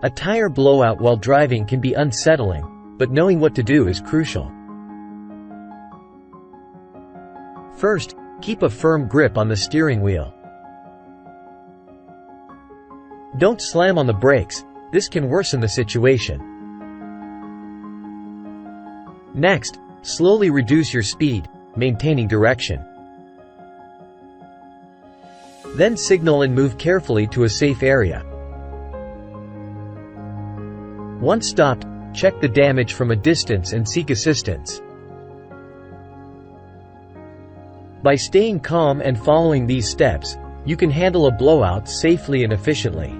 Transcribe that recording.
A tire blowout while driving can be unsettling, but knowing what to do is crucial. First, keep a firm grip on the steering wheel. Don't slam on the brakes, this can worsen the situation. Next, slowly reduce your speed, maintaining direction. Then signal and move carefully to a safe area. Once stopped, check the damage from a distance and seek assistance. By staying calm and following these steps, you can handle a blowout safely and efficiently.